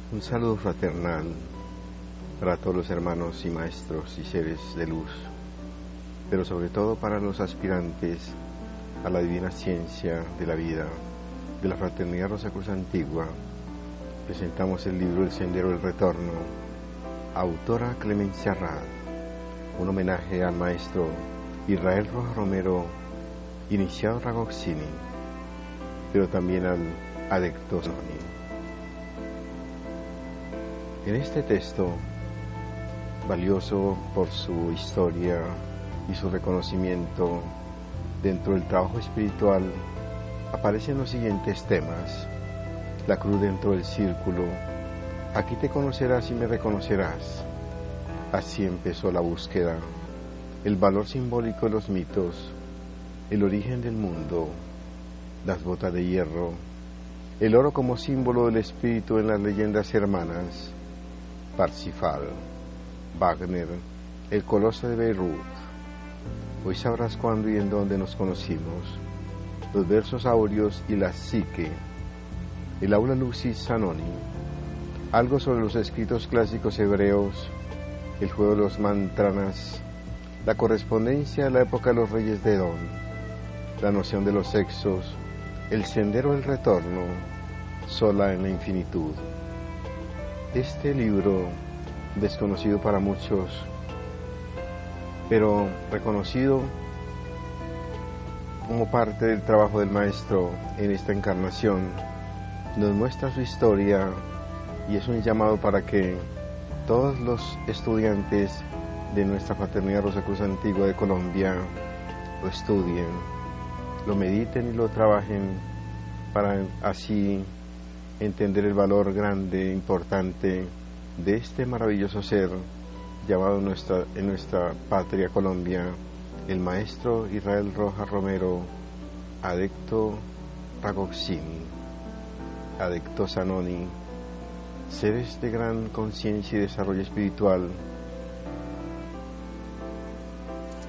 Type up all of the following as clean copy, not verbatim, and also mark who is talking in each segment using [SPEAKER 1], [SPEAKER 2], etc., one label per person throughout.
[SPEAKER 1] Un saludo fraternal para todos los hermanos y maestros y seres de luz, pero sobre todo para los aspirantes a la divina ciencia de la vida de la Fraternidad Rosa Cruz Antigua. Presentamos el libro El Sendero del Retorno, autora Clemencia Arrad, un homenaje al maestro Israel Rojas Romero, iniciado Ragozzini, pero también al adecto Zanoni. En este texto, valioso por su historia y su reconocimiento dentro del trabajo espiritual, aparecen los siguientes temas: la cruz dentro del círculo, aquí te conocerás y me reconocerás. Así empezó la búsqueda, el valor simbólico de los mitos, el origen del mundo, las botas de hierro, el oro como símbolo del espíritu en las leyendas hermanas, Parsifal, Wagner, el coloso de Beirut. Hoy sabrás cuándo y en dónde nos conocimos, los versos áureos y la psique, el aula lucis Zanoni, algo sobre los escritos clásicos hebreos, el juego de los mantranas, la correspondencia de la época de los reyes de Edom, la noción de los sexos, el sendero del retorno, sola en la infinitud. Este libro, desconocido para muchos, pero reconocido como parte del trabajo del maestro en esta encarnación, nos muestra su historia y es un llamado para que todos los estudiantes de nuestra Fraternidad Rosa Cruz Antigua de Colombia lo estudien, lo mediten y lo trabajen para así entender el valor grande e importante de este maravilloso ser llamado en nuestra patria Colombia, el maestro Israel Rojas Romero, adecto Ragozzini, adecto Zanoni, seres de gran conciencia y desarrollo espiritual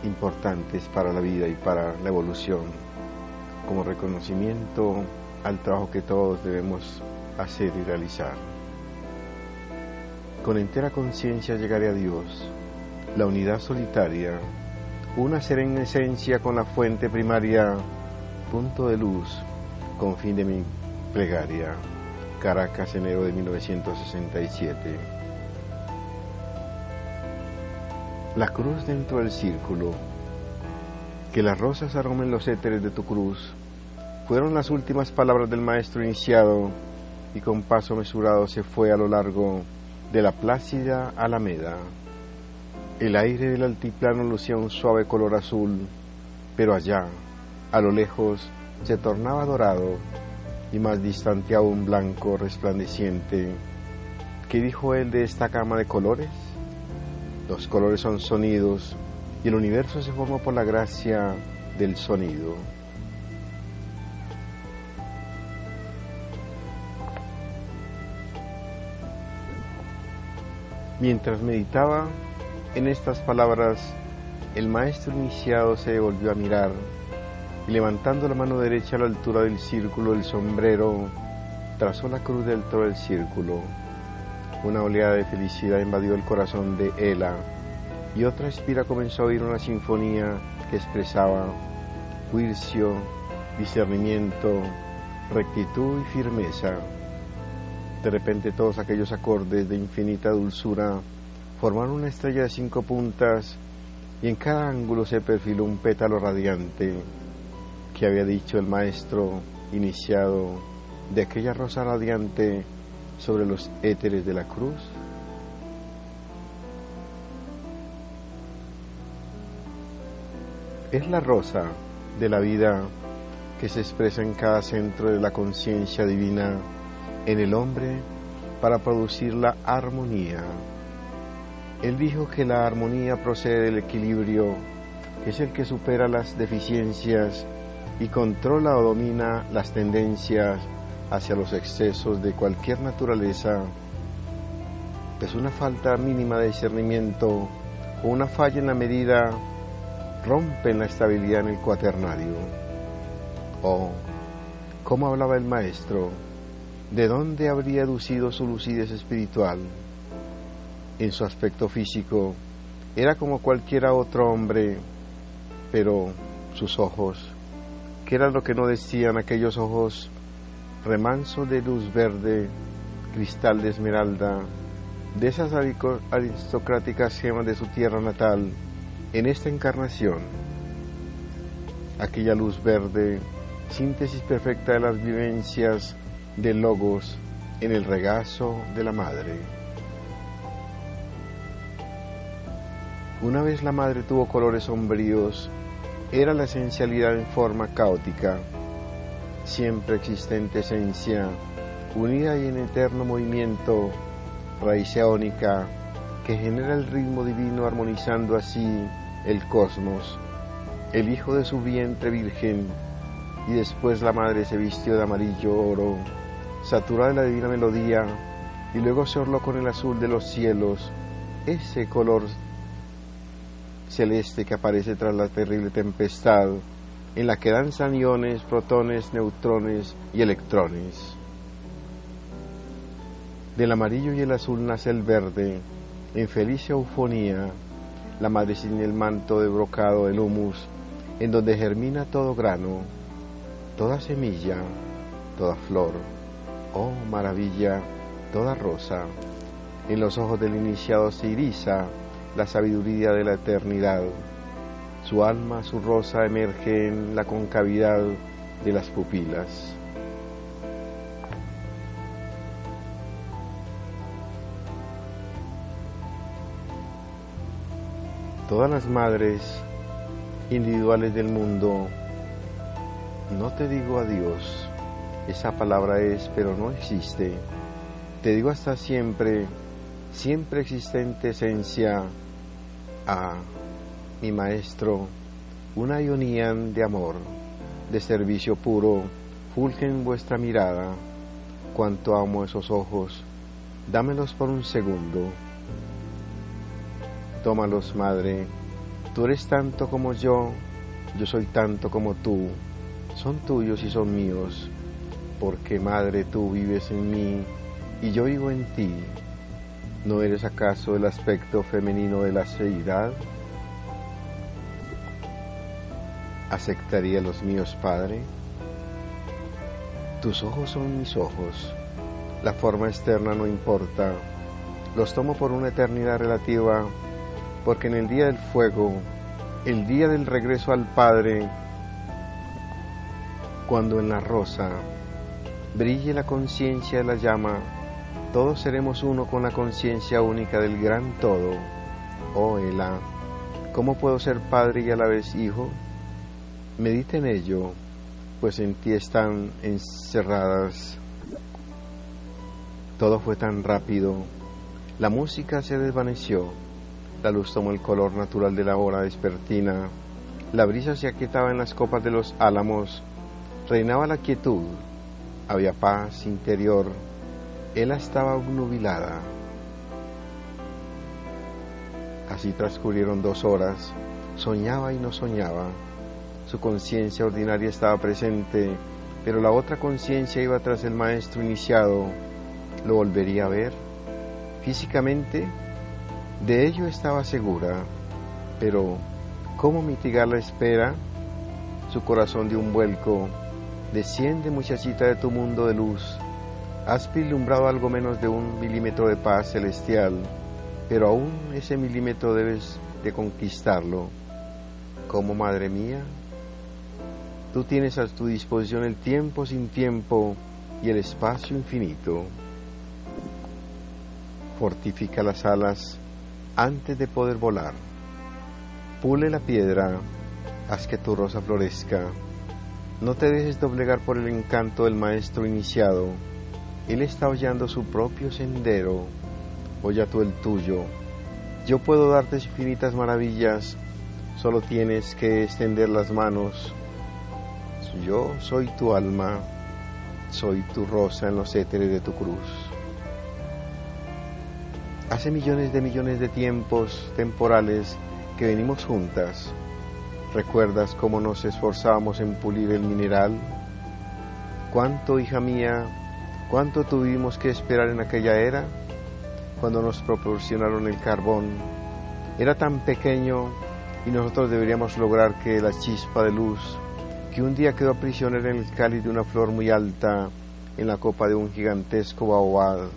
[SPEAKER 1] importantes para la vida y para la evolución, como reconocimiento al trabajo que todos debemos hacer y realizar. Con entera conciencia llegaré a Dios, la unidad solitaria, una ser en esencia con la fuente primaria, punto de luz, con fin de mi plegaria. Caracas, enero de 1967. La cruz dentro del círculo, que las rosas aromen los éteres de tu cruz, fueron las últimas palabras del maestro iniciado, y con paso mesurado se fue a lo largo de la plácida alameda. El aire del altiplano lucía un suave color azul, pero allá, a lo lejos, se tornaba dorado, y más distante aún blanco resplandeciente. ¿Qué dijo él de esta gama de colores? Los colores son sonidos, y el universo se formó por la gracia del sonido. Mientras meditaba en estas palabras, el maestro iniciado se volvió a mirar y, levantando la mano derecha a la altura del círculo del sombrero, trazó la cruz dentro del círculo. Una oleada de felicidad invadió el corazón de Ela, y otra espira comenzó a oír una sinfonía que expresaba juicio, discernimiento, rectitud y firmeza. De repente todos aquellos acordes de infinita dulzura formaron una estrella de 5 puntas, y en cada ángulo se perfiló un pétalo radiante. Que había dicho el maestro iniciado de aquella rosa radiante sobre los éteres de la cruz? Es la rosa de la vida que se expresa en cada centro de la conciencia divina en el hombre para producir la armonía. Él dijo que la armonía procede del equilibrio, que es el que supera las deficiencias y controla o domina las tendencias hacia los excesos de cualquier naturaleza. Pues una falta mínima de discernimiento o una falla en la medida rompen la estabilidad en el cuaternario. Oh, cómo hablaba el maestro, ¿De dónde habría aducido su lucidez espiritual? En su aspecto físico, era como cualquiera otro hombre, pero sus ojos, ¿qué era lo que no decían aquellos ojos remanso de luz verde, cristal de esmeralda, de esas aristocráticas gemas de su tierra natal, en esta encarnación? Aquella luz verde, síntesis perfecta de las vivencias del Logos en el regazo de la Madre. Una vez la Madre tuvo colores sombríos, era la esencialidad en forma caótica, siempre existente esencia, unida y en eterno movimiento, raíz eónica, que genera el ritmo divino armonizando así el cosmos, el hijo de su vientre virgen, y después la Madre se vistió de amarillo oro, saturada de la divina melodía, y luego se orló con el azul de los cielos, ese color celeste que aparece tras la terrible tempestad, en la que danzan iones, protones, neutrones y electrones. Del amarillo y el azul nace el verde, en feliz eufonía, la Madre ciñe el manto de brocado del humus, en donde germina todo grano, toda semilla, toda flor, oh maravilla, toda rosa. En los ojos del iniciado se iriza la sabiduría de la eternidad. Su alma, su rosa, emerge en la concavidad de las pupilas. Todas las madres individuales del mundo, no te digo adiós, esa palabra es, pero no existe. Te digo hasta siempre, siempre existente esencia, a mi Maestro, una ionían de amor, de servicio puro, fulge en vuestra mirada. Cuánto amo esos ojos, dámelos por un segundo. Tómalos, Madre, tú eres tanto como yo soy tanto como tú, son tuyos y son míos, porque Madre, tú vives en mí y yo vivo en ti. ¿No eres acaso el aspecto femenino de la seidad? ¿Aceptaría los míos, Padre? Tus ojos son mis ojos, la forma externa no importa, los tomo por una eternidad relativa, porque en el día del fuego, el día del regreso al Padre, cuando en la rosa brille la conciencia de la llama, todos seremos uno con la conciencia única del gran todo. Oh Ela, ¿cómo puedo ser padre y a la vez hijo? Medita en ello, pues en ti están encerradas. Todo fue tan rápido, la música se desvaneció, la luz tomó el color natural de la hora vespertina, la brisa se aquietaba en las copas de los álamos, reinaba la quietud, había paz interior, Ela estaba obnubilada. Así transcurrieron 2 horas, soñaba y no soñaba. Su conciencia ordinaria estaba presente, pero la otra conciencia iba tras el maestro iniciado. ¿Lo volvería a ver? Físicamente, de ello estaba segura, pero ¿cómo mitigar la espera? Su corazón dio un vuelco. Desciende, muchachita de tu mundo de luz. Has vislumbrado algo menos de 1 milímetro de paz celestial, pero aún ese milímetro debes de conquistarlo. ¿Cómo, madre mía? Tú tienes a tu disposición el tiempo sin tiempo y el espacio infinito. Fortifica las alas antes de poder volar. Pule la piedra, haz que tu rosa florezca. No te dejes doblegar por el encanto del maestro iniciado. Él está hollando su propio sendero, holla tú el tuyo. Yo puedo darte infinitas maravillas, solo tienes que extender las manos. Yo soy tu alma, soy tu rosa en los éteres de tu cruz. Hace millones de tiempos temporales que venimos juntas. ¿Recuerdas cómo nos esforzábamos en pulir el mineral? ¿Cuánto, hija mía, ¿Cuánto tuvimos que esperar en aquella era? Cuando nos proporcionaron el carbón, era tan pequeño y nosotros deberíamos lograr que la chispa de luz, que un día quedó prisionera en el cáliz de una flor muy alta, en la copa de un gigantesco baobab,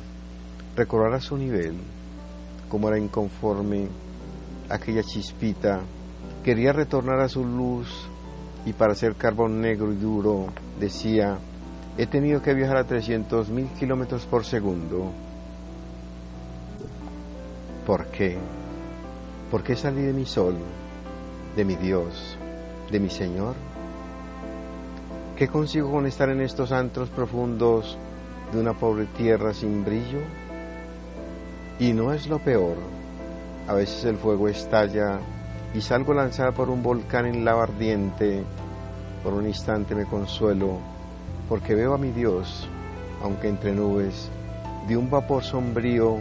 [SPEAKER 1] recobrara su nivel. Como era inconforme, aquella chispita quería retornar a su luz y para ser carbón negro y duro, decía: he tenido que viajar a 300.000 kilómetros por segundo. ¿Por qué? ¿Por qué salí de mi sol, de mi Dios, de mi Señor? ¿Qué consigo con estar en estos antros profundos de una pobre tierra sin brillo? Y no es lo peor. A veces el fuego estalla y salgo lanzada por un volcán en lava ardiente. Por un instante me consuelo, porque veo a mi Dios, aunque entre nubes, de un vapor sombrío,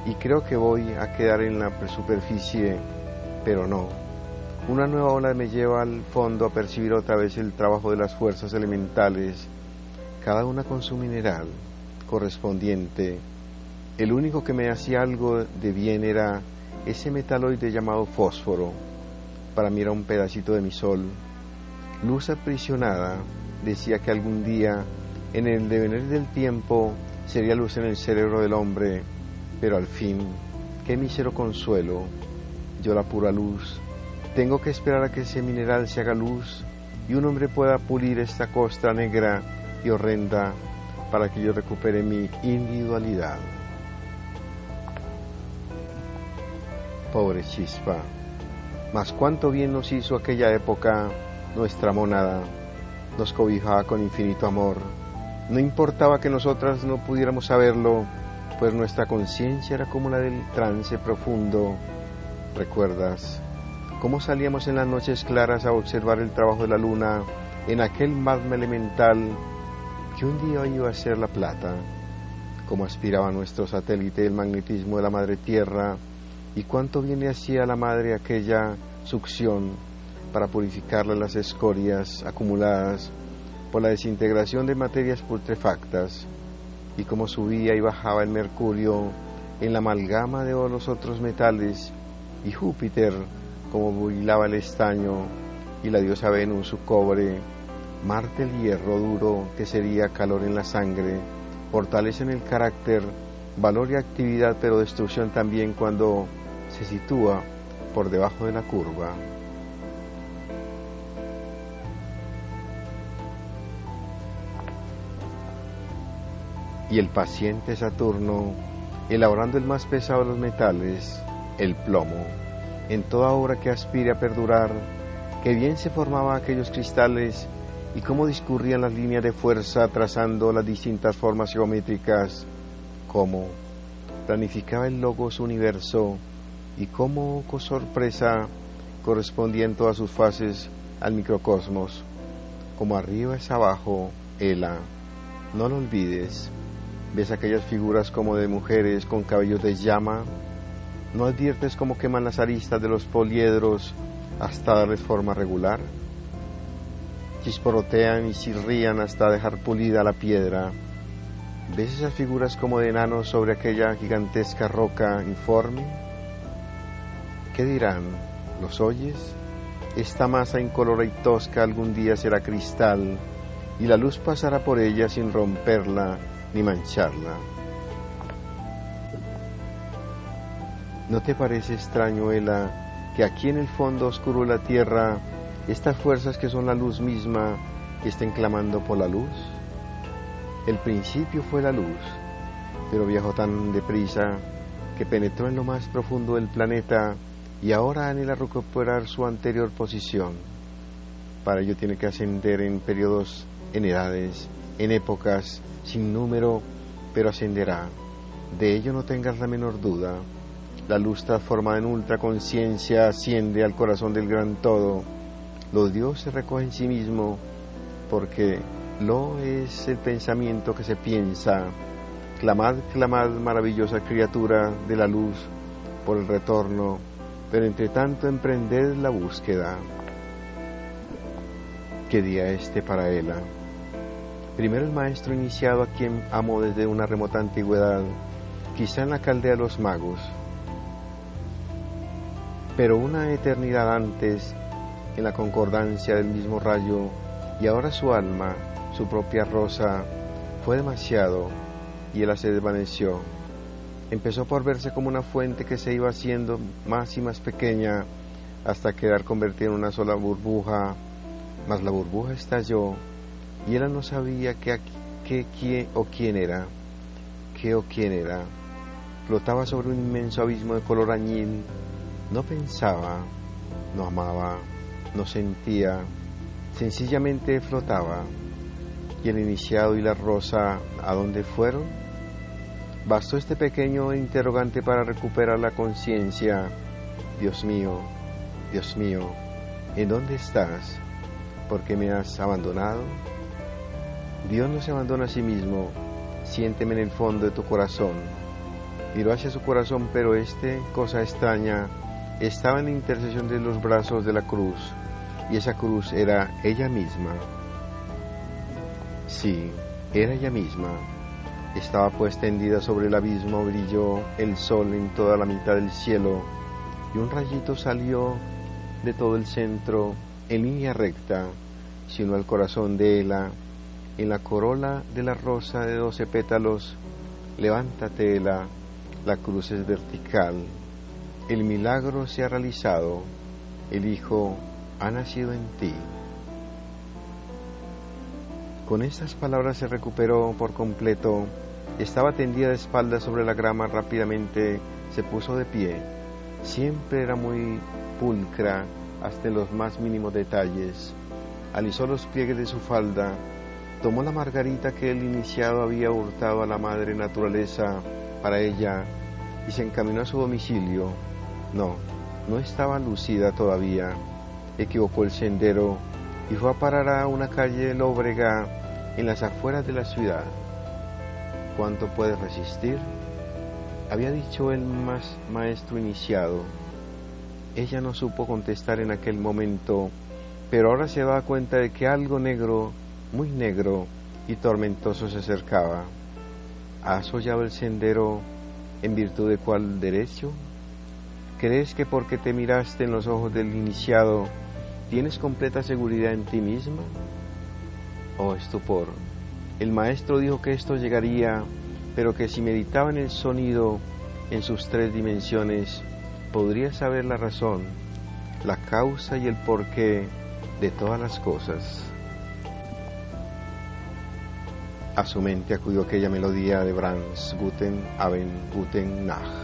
[SPEAKER 1] y creo que voy a quedar en la superficie, pero no. Una nueva ola me lleva al fondo a percibir otra vez el trabajo de las fuerzas elementales, cada una con su mineral correspondiente. El único que me hacía algo de bien era ese metaloide llamado fósforo. Para mí era un pedacito de mi sol. Luz aprisionada, decía que algún día, en el devenir del tiempo, sería luz en el cerebro del hombre, pero al fin, qué mísero consuelo. Yo la pura luz, tengo que esperar a que ese mineral se haga luz y un hombre pueda pulir esta costra negra y horrenda para que yo recupere mi individualidad. Pobre chispa, mas cuánto bien nos hizo aquella época nuestra mónada, nos cobijaba con infinito amor. No importaba que nosotras no pudiéramos saberlo, pues nuestra conciencia era como la del trance profundo. ¿Recuerdas cómo salíamos en las noches claras a observar el trabajo de la luna en aquel magma elemental que un día iba a ser la plata? Cómo aspiraba nuestro satélite el magnetismo de la madre tierra, y cuánto bien le hacía a la madre aquella succión para purificarle las escorias acumuladas por la desintegración de materias putrefactas, y cómo subía y bajaba el mercurio en la amalgama de los otros metales, y Júpiter como burilaba el estaño, y la diosa Venus su cobre, Marte el hierro duro que sería calor en la sangre, fortaleza en el carácter, valor y actividad, pero destrucción también cuando se sitúa por debajo de la curva. Y el paciente Saturno, elaborando el más pesado de los metales, el plomo, en toda obra que aspire a perdurar, que bien se formaban aquellos cristales y cómo discurrían las líneas de fuerza trazando las distintas formas geométricas, cómo planificaba el logos universo y cómo, con sorpresa, correspondía en todas sus fases al microcosmos, como arriba es abajo, Ela, no lo olvides. ¿Ves aquellas figuras como de mujeres con cabellos de llama? ¿No adviertes cómo queman las aristas de los poliedros hasta darles forma regular? Chisporrotean y chirrían hasta dejar pulida la piedra. ¿Ves esas figuras como de enanos sobre aquella gigantesca roca informe? ¿Qué dirán? ¿Los oyes? Esta masa incolora y tosca algún día será cristal, y la luz pasará por ella sin romperla ni mancharla. ¿No te parece extraño, Ela, que aquí en el fondo oscuro de la tierra, estas fuerzas que son la luz misma, estén clamando por la luz? El principio fue la luz, pero viajó tan deprisa que penetró en lo más profundo del planeta y ahora anhela recuperar su anterior posición. Para ello tiene que ascender en periodos, en edades, en épocas, sin número, pero ascenderá. De ello no tengas la menor duda. La luz transformada en ultraconciencia asciende al corazón del gran todo. Los dioses se recogen en sí mismo, porque lo es el pensamiento que se piensa. Clamad, clamad, maravillosa criatura de la luz, por el retorno, pero entre tanto emprended la búsqueda. ¿Qué día este para Ela? Primero el maestro iniciado a quien amo desde una remota antigüedad, quizá en la caldea de los magos, pero una eternidad antes, en la concordancia del mismo rayo, y ahora su alma, su propia rosa, fue demasiado, y él se desvaneció. Empezó por verse como una fuente que se iba haciendo más y más pequeña, hasta quedar convertida en una sola burbuja, mas la burbuja estalló, y él no sabía quién o quién era, qué o quién era. Flotaba sobre un inmenso abismo de color añil, no pensaba, no amaba, no sentía, sencillamente flotaba. ¿Y el iniciado y la rosa a dónde fueron? Bastó este pequeño interrogante para recuperar la conciencia. Dios mío, ¿en dónde estás? ¿Por qué me has abandonado? Dios no se abandona a sí mismo. Siénteme en el fondo de tu corazón. Miró hacia su corazón, pero cosa extraña, estaba en la intersección de los brazos de la cruz, y esa cruz era ella misma. Sí, era ella misma. Estaba pues tendida sobre el abismo, brilló el sol en toda la mitad del cielo, y un rayito salió de todo el centro, en línea recta, sino al corazón de Ela, en la corola de la rosa de 12 pétalos. Levántate, Ela, la cruz es vertical, el milagro se ha realizado, el Hijo ha nacido en ti. Con estas palabras se recuperó por completo. Estaba tendida de espaldas sobre la grama, rápidamente se puso de pie. Siempre era muy pulcra hasta en los más mínimos detalles. Alisó los pliegues de su falda, tomó la margarita que el iniciado había hurtado a la madre naturaleza para ella y se encaminó a su domicilio. No estaba lucida todavía. Equivocó el sendero y fue a parar a una calle lóbrega en las afueras de la ciudad. ¿Cuánto puedes resistir?, había dicho el maestro iniciado. Ella no supo contestar en aquel momento, pero ahora se daba cuenta de que algo negro, muy negro y tormentoso se acercaba. ¿Has hollado el sendero en virtud de cuál derecho? ¿Crees que porque te miraste en los ojos del iniciado tienes completa seguridad en ti misma? Oh estupor. El maestro dijo que esto llegaría, pero que si meditaba en el sonido en sus 3 dimensiones, podría saber la razón, la causa y el porqué de todas las cosas. A su mente acudió aquella melodía de Brahms, Guten Abend, Guten Nacht.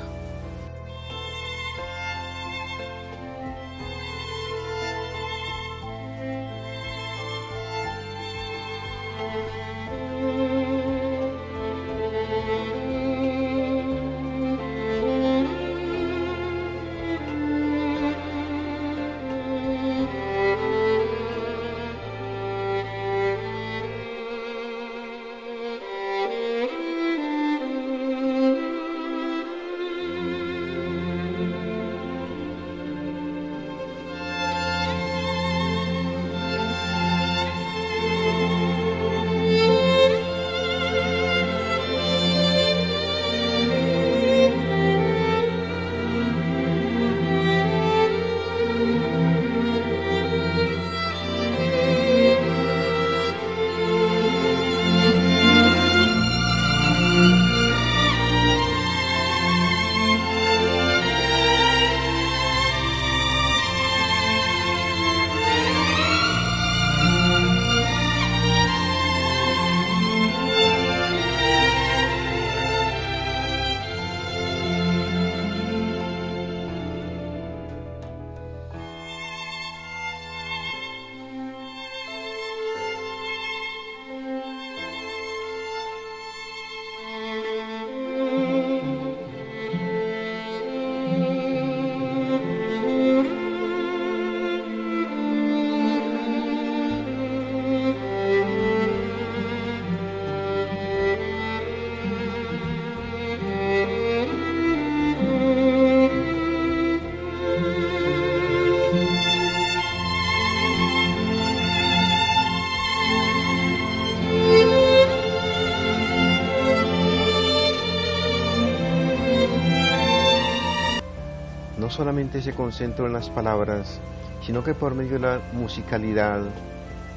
[SPEAKER 1] solamente se concentró en las palabras, sino que por medio de la musicalidad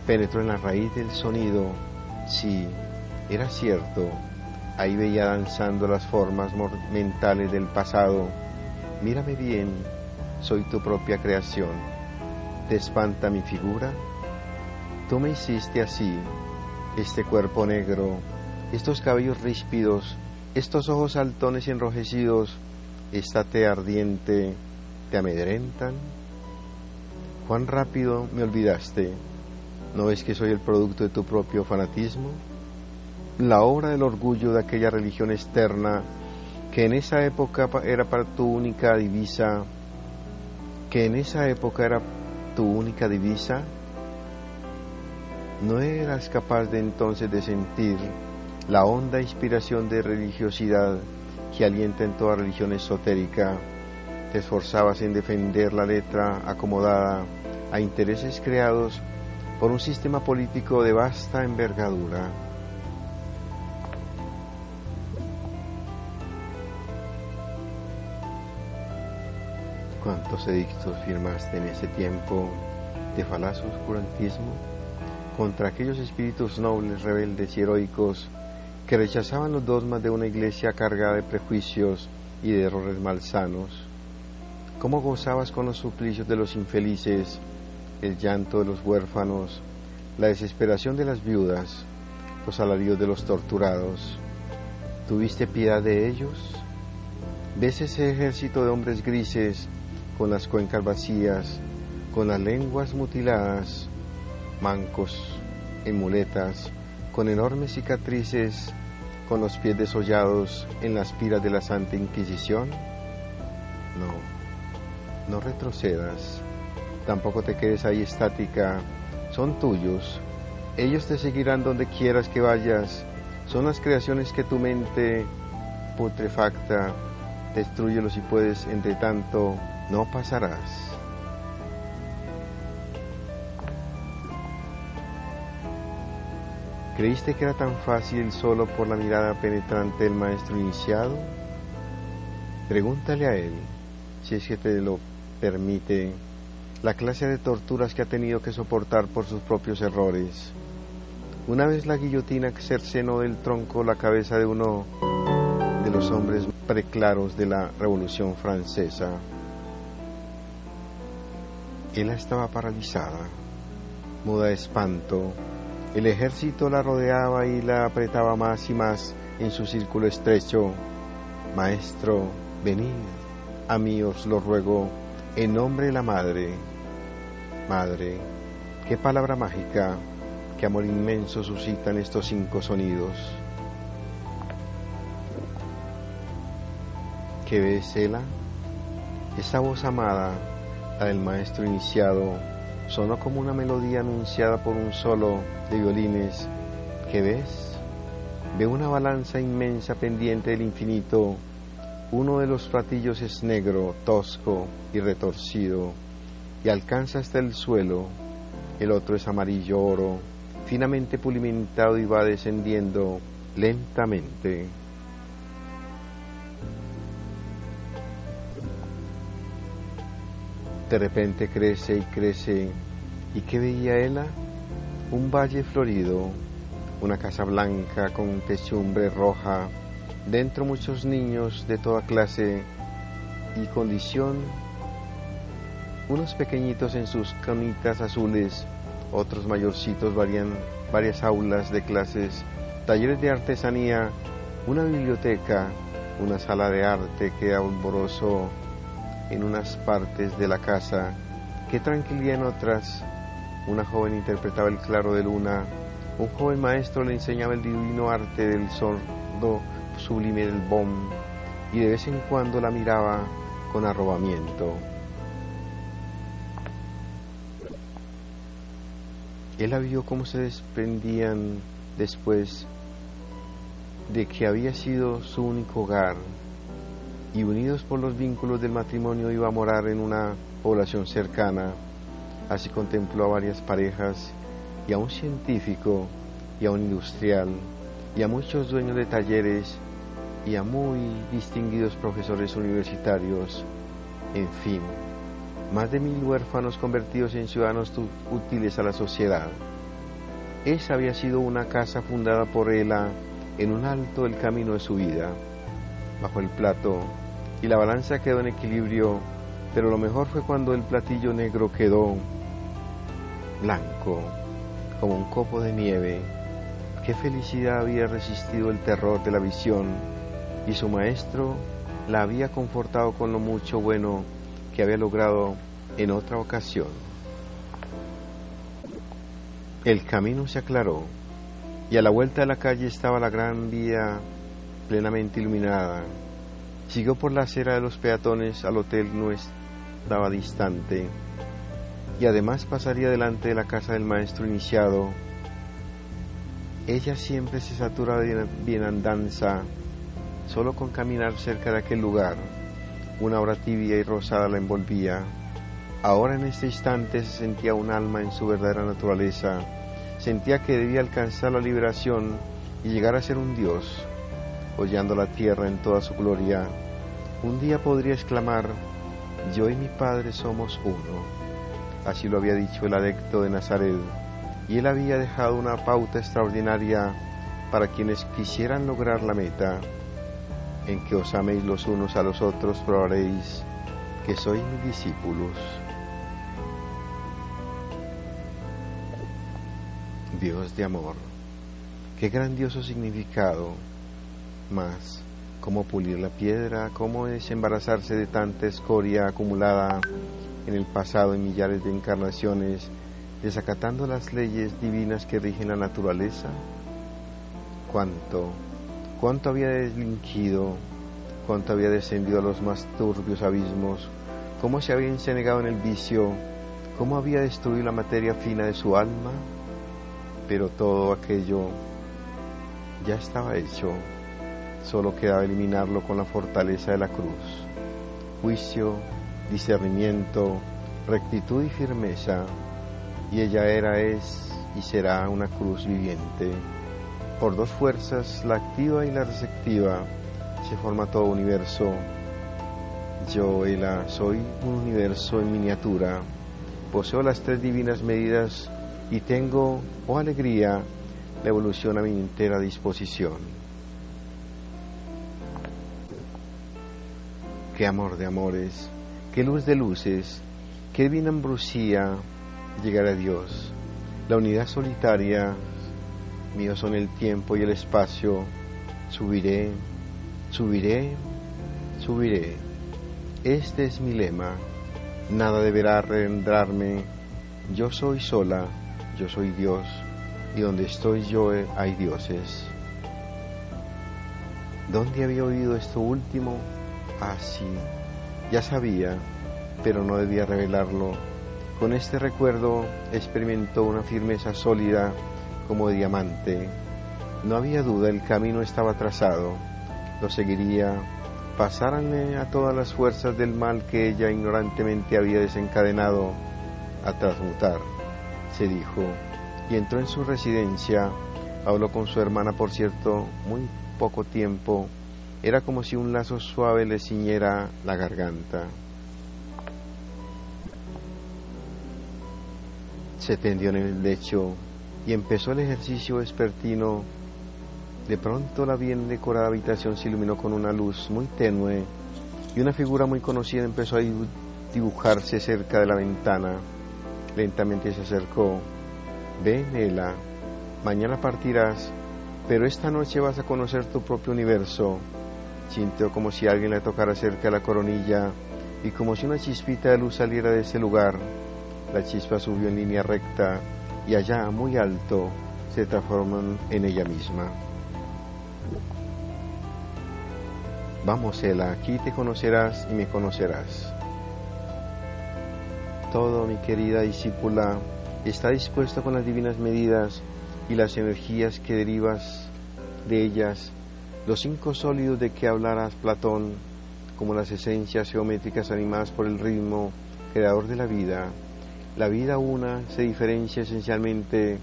[SPEAKER 1] penetró en la raíz del sonido. Sí, era cierto, ahí veía danzando las formas mentales del pasado. Mírame bien, soy tu propia creación. ¿Te espanta mi figura? Tú me hiciste así, este cuerpo negro, estos cabellos ríspidos, estos ojos saltones y enrojecidos, esta tea ardiente, ¿te amedrentan? ¿Cuán rápido me olvidaste? ¿No ves que soy el producto de tu propio fanatismo? La obra del orgullo de aquella religión externa que en esa época era para tu única divisa, ¿no eras capaz de entonces de sentir la honda inspiración de religiosidad que alienta en toda religión esotérica? Te esforzabas en defender la letra acomodada a intereses creados por un sistema político de vasta envergadura. ¿Cuántos edictos firmaste en ese tiempo de falaz oscurantismo contra aquellos espíritus nobles, rebeldes y heroicos que rechazaban los dogmas de una iglesia cargada de prejuicios y de errores malsanos? ¿Cómo gozabas con los suplicios de los infelices, el llanto de los huérfanos, la desesperación de las viudas, los alaridos de los torturados? ¿Tuviste piedad de ellos? ¿Ves ese ejército de hombres grises, con las cuencas vacías, con las lenguas mutiladas, mancos, en muletas, con enormes cicatrices, con los pies desollados en las piras de la Santa Inquisición? No retrocedas, tampoco te quedes ahí estática, son tuyos, ellos te seguirán donde quieras que vayas, son las creaciones que tu mente putrefacta, destrúyelos si puedes, entre tanto, no pasarás. ¿Creíste que era tan fácil solo por la mirada penetrante del maestro iniciado? Pregúntale a él, si es que te lo permite, la clase de torturas que ha tenido que soportar por sus propios errores. Una vez la guillotina cercenó del tronco la cabeza de uno de los hombres preclaros de la Revolución Francesa. Ella estaba paralizada, muda de espanto. El ejército la rodeaba y la apretaba más y más en su círculo estrecho. Maestro, venid, a mí os lo ruego, en nombre de la Madre. Madre, qué palabra mágica, qué amor inmenso suscitan estos 5 sonidos. ¿Qué ves, Ela? Esa voz amada, la del maestro iniciado, sonó como una melodía anunciada por un solo de violines. ¿Qué ves? Veo una balanza inmensa pendiente del infinito. Uno de los platillos es negro, tosco y retorcido, y alcanza hasta el suelo. El otro es amarillo oro, finamente pulimentado, y va descendiendo lentamente. De repente crece y crece. ¿Y qué veía ella? Un valle florido, una casa blanca con techumbre roja, dentro muchos niños de toda clase y condición, unos pequeñitos en sus camitas azules, otros mayorcitos, varias aulas de clases, talleres de artesanía, una biblioteca, una sala de arte que alborozo en unas partes de la casa, qué tranquilidad en otras. Una joven interpretaba el claro de luna, un joven maestro le enseñaba el divino arte del sordo sublime del bom, y de vez en cuando la miraba con arrobamiento. Él la vio cómo se desprendían después de que había sido su único hogar, y unidos por los vínculos del matrimonio iba a morar en una población cercana. Así contempló a varias parejas, y a un científico, y a un industrial, y a muchos dueños de talleres, y a muy distinguidos profesores universitarios. En fin, más de 1000 huérfanos convertidos en ciudadanos útiles a la sociedad. Esa había sido una casa fundada por Ela en un alto del camino de su vida. Bajó el plato y la balanza quedó en equilibrio, pero lo mejor fue cuando el platillo negro quedó blanco, como un copo de nieve. Qué felicidad había resistido el terror de la visión, y su maestro la había confortado con lo mucho bueno que había logrado en otra ocasión. El camino se aclaró, y a la vuelta de la calle estaba la gran vía plenamente iluminada. Siguió por la acera de los peatones al hotel, no estaba distante, y además pasaría delante de la casa del maestro iniciado. Ella siempre se satura de bienandanza, solo con caminar cerca de aquel lugar. Una aura tibia y rosada la envolvía. Ahora en este instante se sentía un alma en su verdadera naturaleza. Sentía que debía alcanzar la liberación y llegar a ser un dios, hollando la tierra en toda su gloria. Un día podría exclamar: yo y mi Padre somos uno. Así lo había dicho el adepto de Nazaret, y él había dejado una pauta extraordinaria para quienes quisieran lograr la meta. En que os améis los unos a los otros, probaréis que sois mis discípulos. Dios de amor, qué grandioso significado. Mas, ¿cómo pulir la piedra? ¿Cómo desembarazarse de tanta escoria acumulada en el pasado en millares de encarnaciones, desacatando las leyes divinas que rigen la naturaleza? ¿Cuánto había delinquido? ¿Cuánto había descendido a los más turbios abismos? ¿Cómo se había encenegado en el vicio? ¿Cómo había destruido la materia fina de su alma? Pero todo aquello ya estaba hecho. Solo quedaba eliminarlo con la fortaleza de la cruz. Juicio, discernimiento, rectitud y firmeza. Y ella era, es y será una cruz viviente. Por dos fuerzas, la activa y la receptiva, se forma todo universo. Yo, Ela, soy un universo en miniatura. Poseo las tres divinas medidas y tengo, oh alegría, la evolución a mi entera disposición. Qué amor de amores, qué luz de luces, qué divina ambrosía llegar a Dios. La unidad solitaria, míos son el tiempo y el espacio. Subiré, subiré, subiré. Este es mi lema. Nada deberá arrendrarme. Yo soy sola, yo soy Dios, y donde estoy yo hay dioses. ¿Dónde había oído esto último? Ah, sí, ya sabía, pero no debía revelarlo. Con este recuerdo experimentó una firmeza sólida como diamante. No había duda, el camino estaba trazado. Lo seguiría, pasáranle a todas las fuerzas del mal que ella ignorantemente había desencadenado a transmutar, se dijo, y entró en su residencia. Habló con su hermana, por cierto, muy poco tiempo. Era como si un lazo suave le ciñera la garganta. Se tendió en el lecho y empezó el ejercicio vespertino. De pronto la bien decorada habitación se iluminó con una luz muy tenue y una figura muy conocida empezó a dibujarse cerca de la ventana. Lentamente se acercó. Ven, Ela, mañana partirás, pero esta noche vas a conocer tu propio universo. Sintió como si alguien le tocara cerca de la coronilla y como si una chispita de luz saliera de ese lugar. La chispa subió en línea recta y allá, muy alto, se transformó en ella misma. Vamos, Ela, aquí te conocerás y me conocerás. Todo, mi querida discípula, está dispuesto con las divinas medidas y las energías que derivas de ellas, los 5 sólidos de que hablarás Platón, como las esencias geométricas animadas por el ritmo creador de la vida. La vida una se diferencia esencialmente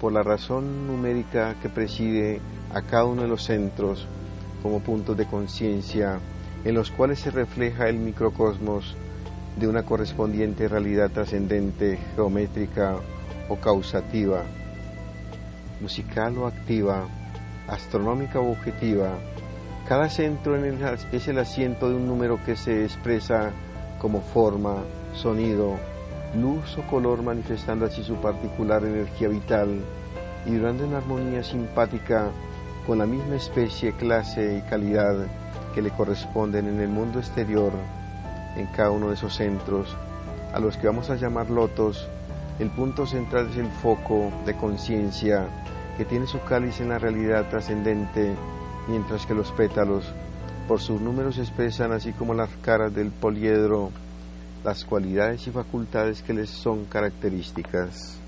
[SPEAKER 1] por la razón numérica que preside a cada uno de los centros como puntos de conciencia en los cuales se refleja el microcosmos de una correspondiente realidad trascendente, geométrica o causativa, musical o activa, astronómica o objetiva. Cada centro es el asiento de un número que se expresa como forma, sonido, luz o color, manifestando así su particular energía vital y vibrando en armonía simpática con la misma especie, clase y calidad que le corresponden en el mundo exterior, en cada uno de esos centros, a los que vamos a llamar lotos. El punto central es el foco de conciencia que tiene su cáliz en la realidad trascendente, mientras que los pétalos, por sus números, expresan, así como las caras del poliedro, las cualidades y facultades que les son características.